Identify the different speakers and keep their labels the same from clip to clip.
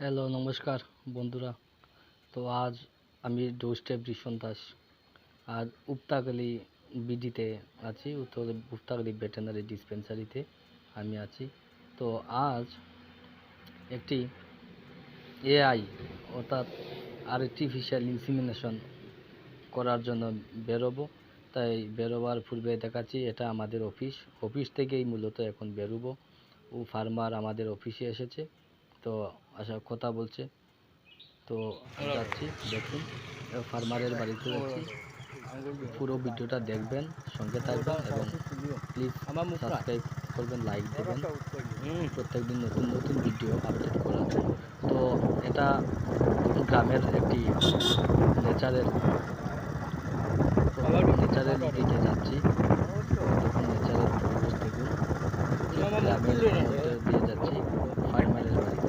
Speaker 1: Hello, নমস্কার বন্ধুরা। তো আজ আমি ডোরস্টেপ রিশন দাস। আজ উপতাকালী বিডিতে আছি, উত্তর উপতাকালী ভেটেরিনারি ডিসপেন্সারিতে আমি আছি। তো আজ একটি এআই অর্থাৎ আর্টিফিশিয়াল ইনসিমিনেশন করার জন্য বেরোবো। তাই বেরোবার পূর্বে দেখাচ্ছি, এটা আমাদের অফিস থেকেই মূলত এখন বেরোবো। ফার্মার আমাদের অফিসে এসেছে, তো কথা বলছে। তো যাচ্ছি, দেখুন ফার্মারের বাড়িতে যাচ্ছি। পুরো ভিডিওটা দেখবেন, সঙ্গে থাকবেন এবং প্লিজ সাবস্ক্রাইব করবেন, লাইক দেবেন প্রত্যেকদিন নতুন নতুন ভিডিও আপডেট করার জন্য। তো এটা গ্রামের একটি নেচারের দিকে যাচ্ছি। দেখুন নেচারের পরিবেশ দেখুন, গ্রামের মধ্যে দিয়ে যাচ্ছি ফার্মারের বাড়িতে।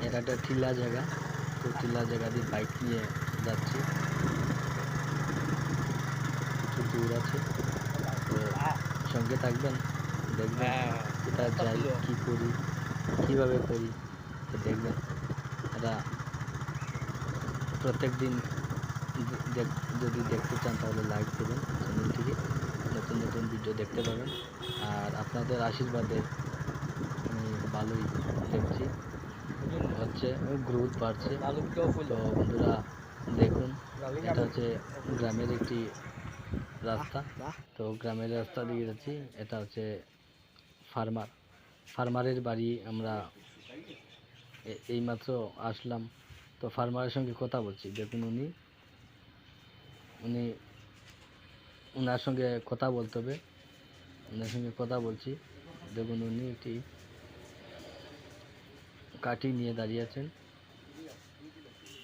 Speaker 1: এটা একটা টিলা জায়গা, তো টিলা জায়গা দিয়ে বাইক নিয়ে যাচ্ছি। কিছু দূর আছে, তো সঙ্গে থাকবেন, দেখবেন কোথায় যাই, কী করি, কীভাবে করি, তো দেখবেন। এটা প্রত্যেক দিন যদি দেখতে চান তাহলে লাইক দেবেন চ্যানেলটিকে, নতুন নতুন ভিডিও দেখতে পাবেন। আর আপনাদের আশীর্বাদে আমি ভালোই দেখছি, হচ্ছে গ্রোথ বাড়ছে। তো বন্ধুরা দেখুন, এটা হচ্ছে গ্রামের একটি রাস্তা। তো গ্রামের রাস্তা দিয়ে যাচ্ছি। এটা হচ্ছে ফার্মারের বাড়ি। আমরা এইমাত্র আসলাম, তো ফার্মারের সঙ্গে কথা বলছি। দেখুন উনি ওনার সঙ্গে কথা বলতে হবে, ওনার সঙ্গে কথা বলছি। দেখুন উনি একটি কাঠি নিয়ে দাঁড়িয়ে আছেন।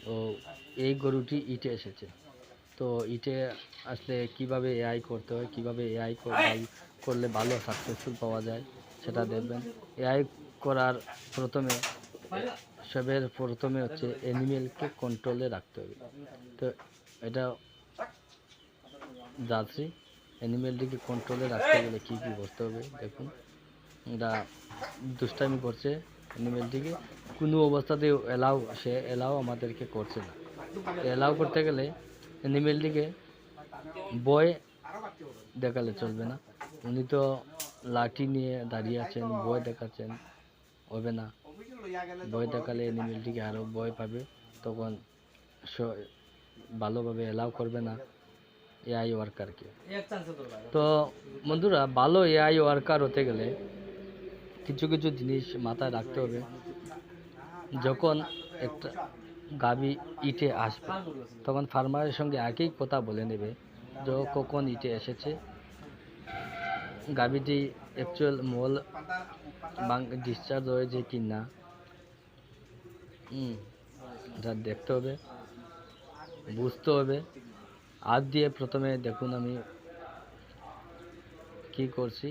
Speaker 1: তো এই গরুটি ইটে এসেছে। তো ইটে আসলে কিভাবে এআই করতে হয়, কিভাবে এআই করলে ভালো সাকসেসফুল পাওয়া যায় সেটা দেখবেন। এআই করার প্রথমে হচ্ছে অ্যানিমেলকে কন্ট্রোলে রাখতে হবে। তো এটা যাচ্ছি, অ্যানিমেলটিকে কন্ট্রোলে রাখতে গেলে কী কী করতে হবে দেখুন। এটা দুষ্টামি করছে অ্যানিমেলটিকে, কোনো অবস্থাতেই এলাও আমাদেরকে করছে না। এলাও করতে গেলে অ্যানিমেলটিকে ভয় দেখালে চলবে না। উনি তো লাঠি নিয়ে দাঁড়িয়ে আছেন, ভয় দেখাচ্ছেন, হবে না। ভয় দেখালে অ্যানিমেলটিকে আরও ভয় পাবে, তখন ভালোভাবে এলাও করবে না এআই ওয়ার্কারকে। তো বন্ধুরা, ভালো এআই ওয়ার্কার হতে গেলে কিছু কিছু জিনিস মাথায় রাখতে হবে। যখন একটা গাভী ইটে আসবে, তখন ফার্মারের সঙ্গে আগেই কথা বলে নেবে যে কখন ইটে এসেছে, গাভীটি অ্যাকচুয়াল মল ডিসচার্জ হয়েছে কি না, এটা দেখতে হবে, বুঝতে হবে। হাত দিয়ে প্রথমে দেখুন আমি কি করছি।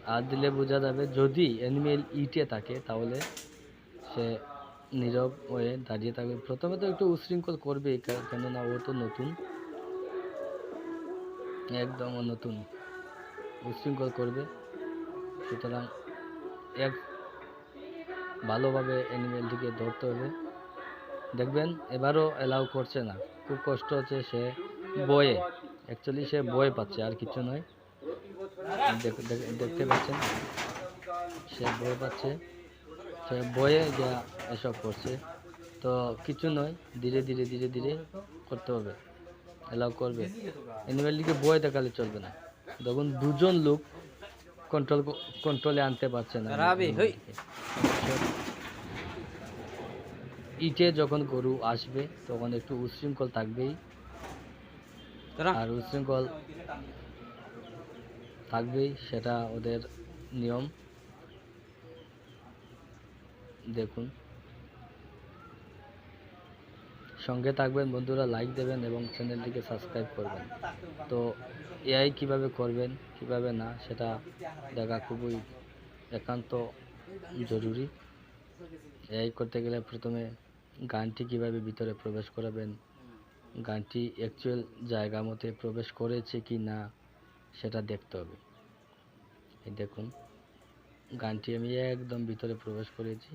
Speaker 1: হাত দিলে বোঝা যাবে। যদি অ্যানিমেল ইটে থাকে তাহলে সে নীরব হয়ে দাঁড়িয়ে থাকবে। প্রথমে তো একটু উশৃঙ্খল করবে, কেননা ও তো নতুন, একদম নতুন, উশৃঙ্খল করবে। সুতরাং ভালোভাবে অ্যানিমেলটিকে ধরতে হবে। দেখবেন এবারও অ্যালাউ করছে না, খুব কষ্ট হচ্ছে, সে ভয় পাচ্ছে, আর কিছু নয়। দেখতে পাচ্ছেন সে ভয় পাচ্ছে, সে ভয়ে যা এসব করছে। তো কিছু নয়, ধীরে ধীরে করতে হবে, অ্যালাউ করবে। অ্যানিমেলটিকে ভয় দেখালে চলবে না। তখন দুজন লোক কন্ট্রোলে আনতে পারছে না। ইটে যখন গরু আসবে তখন একটু উশৃঙ্খল থাকবেই, আর উশৃঙ্খল থাকবেই, সেটা ওদের নিয়ম। দেখুন, সঙ্গে থাকবেন বন্ধুরা, লাইক দেবেন এবং চ্যানেলটিকে সাবস্ক্রাইব করবেন। তো এআই কিভাবে করবেন, কিভাবে না, সেটা দেখা খুবই একান্ত জরুরি। এআই করতে গেলে প্রথমে গানটি কিভাবে ভিতরে প্রবেশ করাবেন, গানটি অ্যাকচুয়াল জায়গা মতে প্রবেশ করেছে কি না সেটা দেখতে হবে। এই দেখুন, গানটি আমি একদম ভিতরে প্রবেশ করেছি।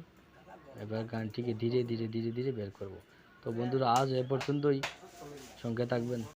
Speaker 1: এবার গানটিকে ধীরে ধীরে ধীরে ধীরে বের করব। তো বন্ধুরা, আজ এ পর্যন্তই, সঙ্গে থাকবেন।